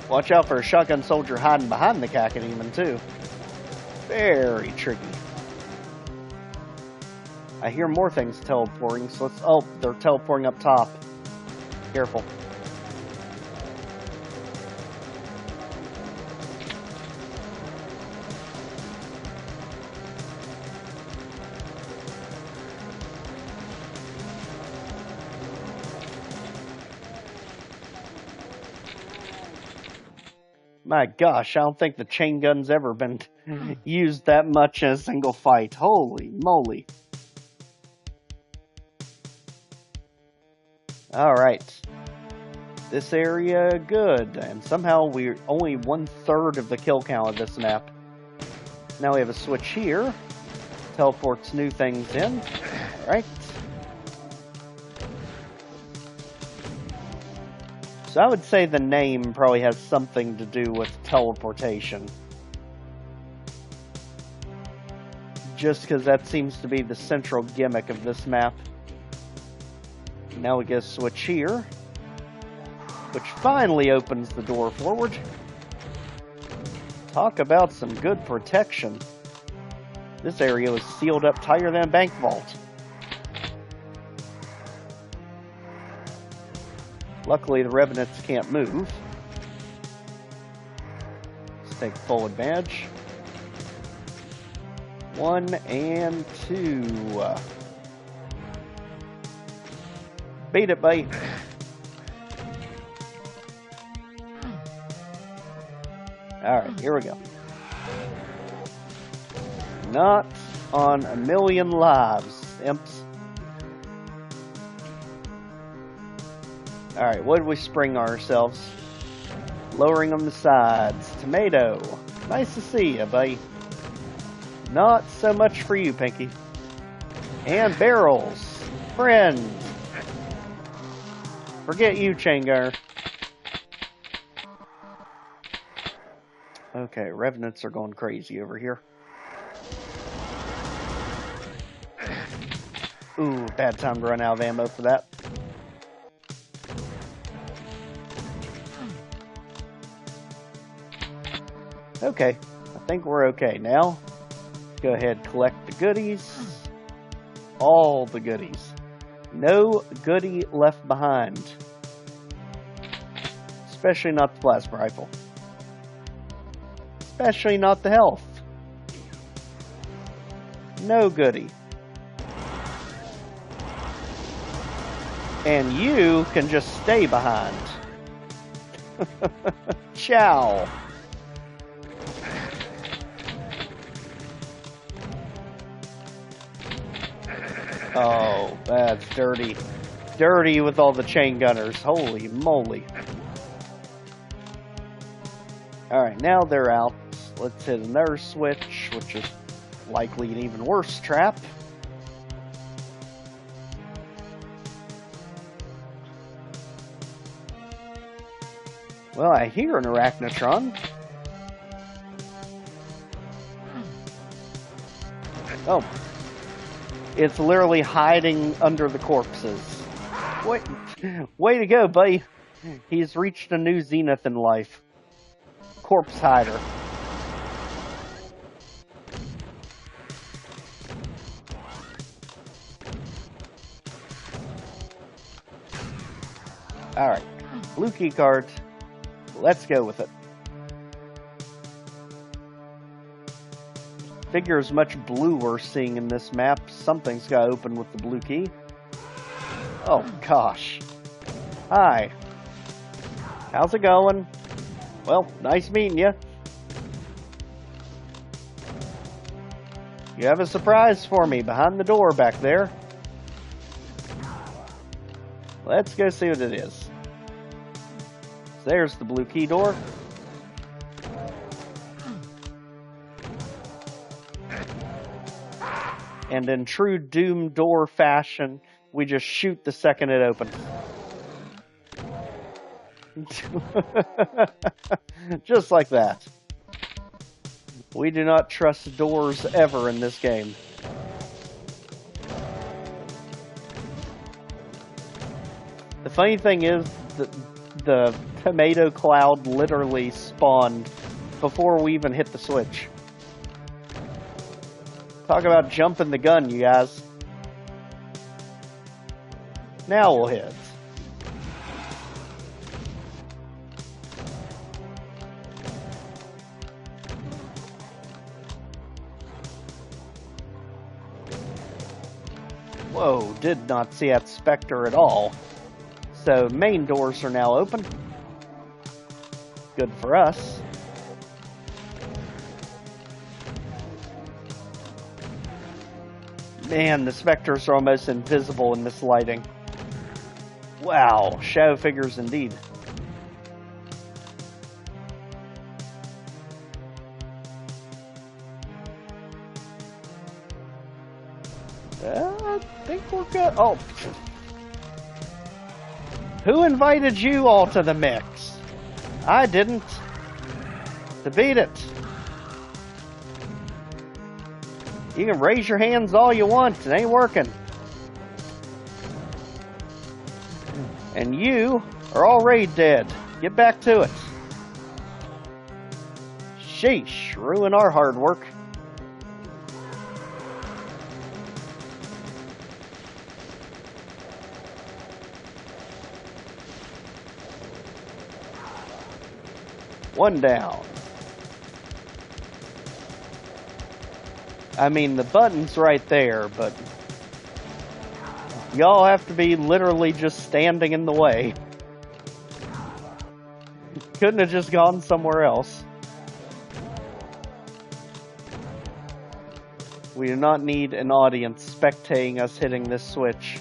Watch out for a shotgun soldier hiding behind the Cacodemon too. Very tricky. I hear more things teleporting, so let's... Oh, they're teleporting up top. Careful. My gosh, I don't think the chain gun's ever been used that much in a single fight. Holy moly. Alright. This area, good. And somehow we're only 1/3 of the kill count of this map. Now we have a switch here. Teleports new things in. Alright. So I would say the name probably has something to do with teleportation. Just because that seems to be the central gimmick of this map. Now we get a switch here, which finally opens the door forward. Talk about some good protection. This area was sealed up tighter than a bank vault. Luckily, the Revenants can't move. Let's take full advantage. 1 and 2. Beat it, buddy. Alright, here we go. Not on a million lives, imps. Alright, what did we spring ourselves? Lowering on the sides. Tomato. Nice to see you, buddy. Not so much for you, Pinky. And barrels. Friend. Forget you, chain gunner. Okay, Revenants are going crazy over here. Ooh, bad time to run out of ammo for that. Okay, I think we're okay now. Go ahead, collect the goodies. All the goodies. No goodie left behind. Especially not the plasma rifle. Especially not the health. No goodie. And you can just stay behind. Ciao. Oh, that's dirty. Dirty with all the chain gunners. Holy moly. Alright, now they're out. Let's hit another switch, which is likely an even worse trap. Well, I hear an arachnotron. Oh. It's literally hiding under the corpses. Wait, way to go, buddy. He's reached a new zenith in life. Corpse hider. Alright. Blue key card. Let's go with it. Figures much blue we're seeing in this map. Something's got to open with the blue key. Oh gosh. Hi. How's it going? Well, nice meeting you. You have a surprise for me behind the door back there. Let's go see what it is. There's the blue key door. And in true Doom door fashion, we just shoot the second it opens. Just like that. We do not trust doors ever in this game. The funny thing is that the tomato cloud literally spawned before we even hit the switch. Talk about jumping the gun, you guys. Now we'll hit. Whoa, did not see that specter at all. So main doors are now open. Good for us. Man, the specters are almost invisible in this lighting. Wow, shadow figures indeed. I think we're good. Oh. Who invited you all to the mix? I didn't. To beat it. You can raise your hands all you want. It ain't working. And you are already dead. Get back to it. Sheesh. Ruin our hard work. One down. I mean, the button's right there, but y'all have to be literally just standing in the way. Couldn't have just gone somewhere else. We do not need an audience spectating us hitting this switch.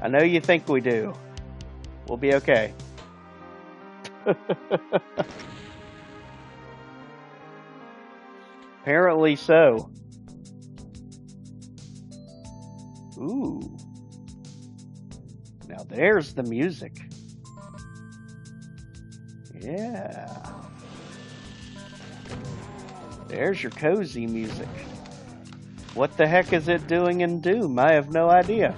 I know you think we do. We'll be okay. Apparently so. Ooh. Now there's the music. Yeah. There's your cozy music. What the heck is it doing in Doom? I have no idea.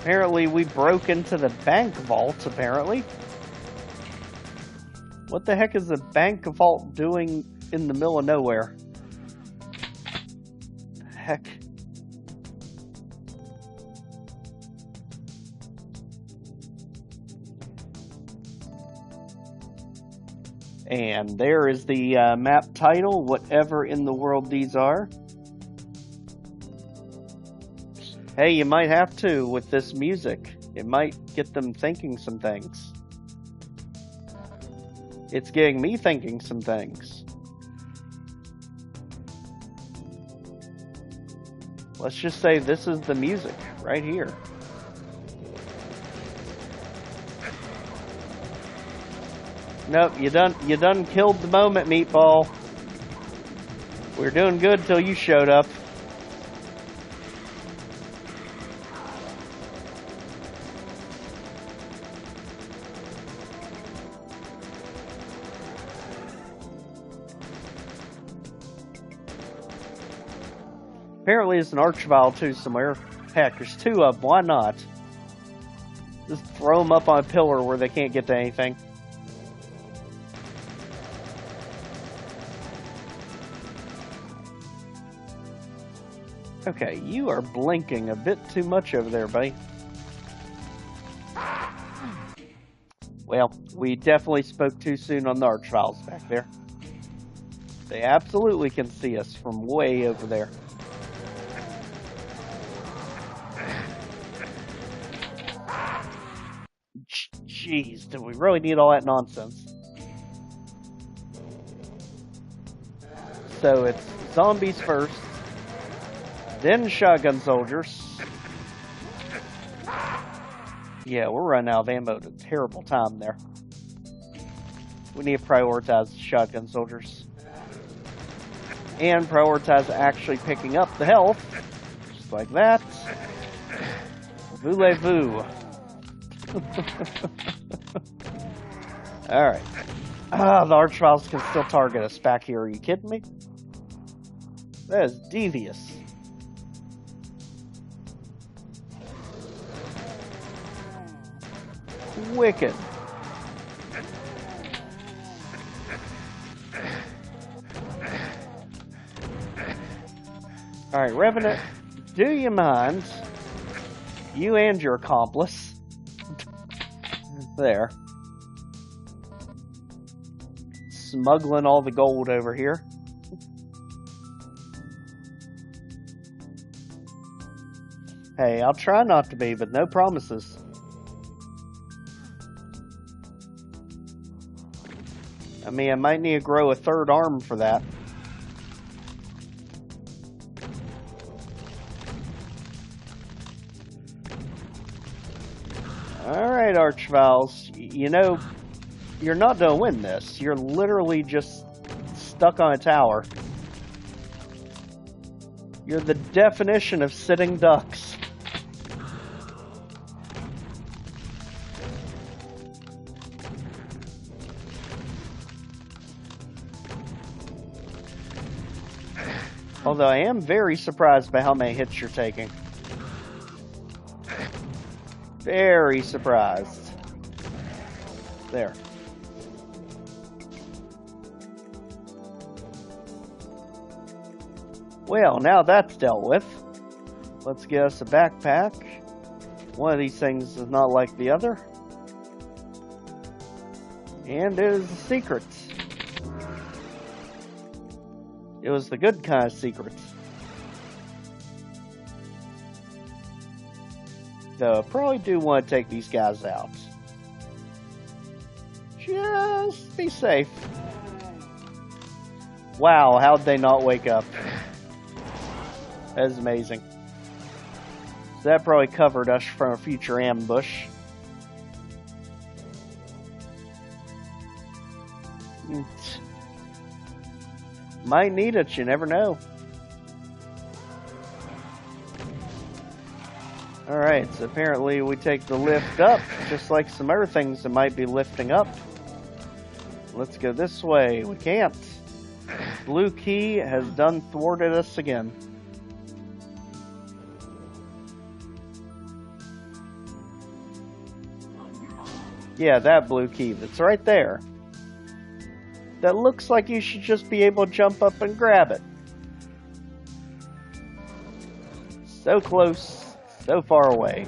Apparently we broke into the bank vault, apparently. What the heck is the bank vault doing in the middle of nowhere? Heck. And there is the map title, whatever in the world these are. Hey, you might have to with this music. It might get them thinking some things. It's getting me thinking some things. Let's just say this is the music right here. Nope, you done killed the moment, Meatball. We were doing good till you showed up. Apparently it's an archvile too somewhere. Heck, there's two of them, why not? Just throw them up on a pillar where they can't get to anything. Okay, you are blinking a bit too much over there, buddy. Well, we definitely spoke too soon on the archviles back there. They absolutely can see us from way over there. Jeez, do we really need all that nonsense? So it's zombies first, then shotgun soldiers. Yeah, we're running out of ammo at a terrible time there. We need to prioritize shotgun soldiers. And prioritize actually picking up the health. Just like that. Voulez-vous. Alright. The archviles can still target us back here. Are you kidding me? That is devious. Wicked. Alright, Revenant, do you mind? You and your accomplice. There. Smuggling all the gold over here. Hey, I'll try not to be, but no promises. I mean, I might need to grow a third arm for that. Alright, archviles. You know, you're not gonna win this. You're literally just stuck on a tower. You're the definition of sitting ducks. Although I am very surprised by how many hits you're taking. Very surprised. There. Well, now that's dealt with. Let's get us a backpack. One of these things is not like the other. And it is a secret. It was the good kind of secret. Though I probably do want to take these guys out. Just be safe. Wow, how'd they not wake up? That is amazing. So that probably covered us from a future ambush. Might need it, you never know. Alright, so apparently we take the lift up, just like some other things that might be lifting up. Let's go this way. We can't. Blue key has done thwarted us again. Yeah, that blue key that's right there. That looks like you should just be able to jump up and grab it. So close, so far away.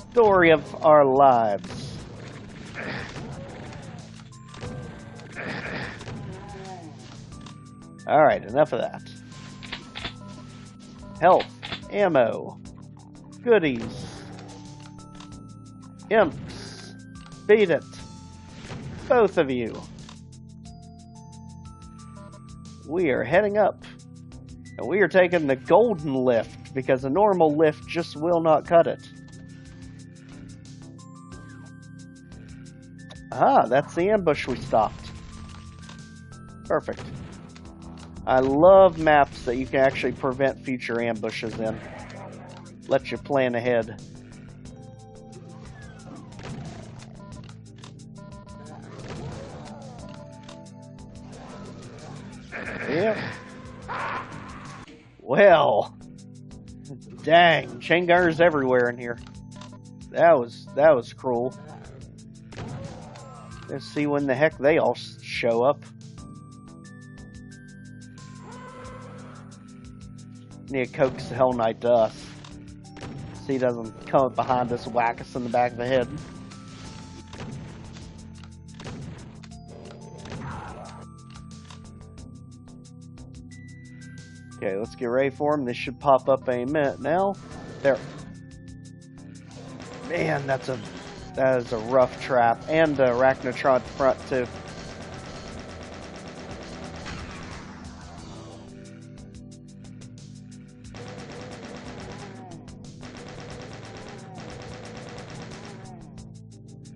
Story of our lives. Alright, enough of that. Health, ammo, goodies, imps, beat it. Both of you. We are heading up. And we are taking the golden lift because a normal lift just will not cut it. Ah, that's the ambush we stopped. Perfect. I love maps that you can actually prevent future ambushes in. Let you plan ahead. Yep. Well, dang, chain gunners everywhere in here. That was cruel. Let's see when the heck they all show up. Need to coax the Hell Knight to us. So he doesn't come up behind us and whack us in the back of the head. Okay, let's get ready for him. This should pop up any minute now. There. Man, that is a rough trap. And Arachnotron at the front, too.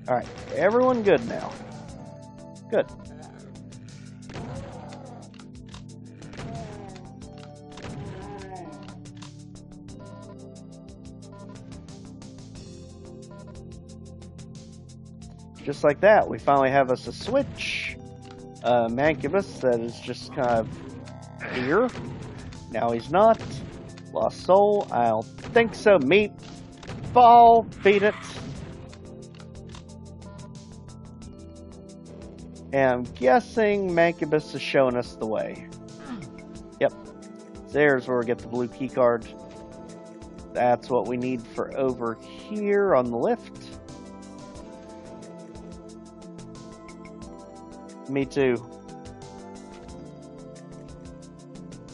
Alright, everyone good now. Good. Just like that, we finally have us a switch. Mancubus that is just kind of here. Now he's not. Lost soul, I don't think so. Meatball, beat it. And I'm guessing Mancubus is showing us the way. Yep. There's where we get the blue key card. That's what we need for over here on the lift. Me too.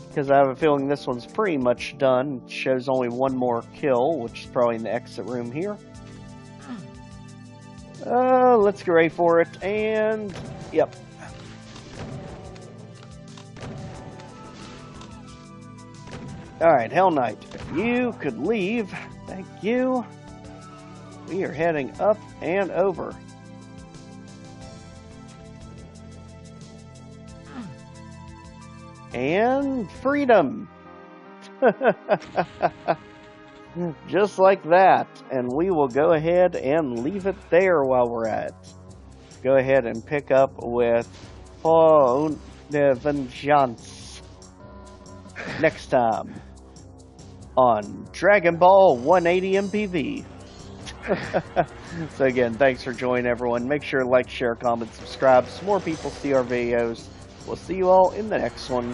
Because I have a feeling this one's pretty much done. It shows only one more kill, which is probably in the exit room here. Let's get ready for it, and yep. Alright, Hell Knight, if you could leave, thank you. We are heading up and over. And freedom! Just like that. And we will go ahead and leave it there while we're at it. Go ahead and pick up with Fond de Vengeance next time on Dragon Ball 180 MPV. So again, thanks for joining everyone. Make sure to like, share, comment, subscribe so more people see our videos. We'll see you all in the next one.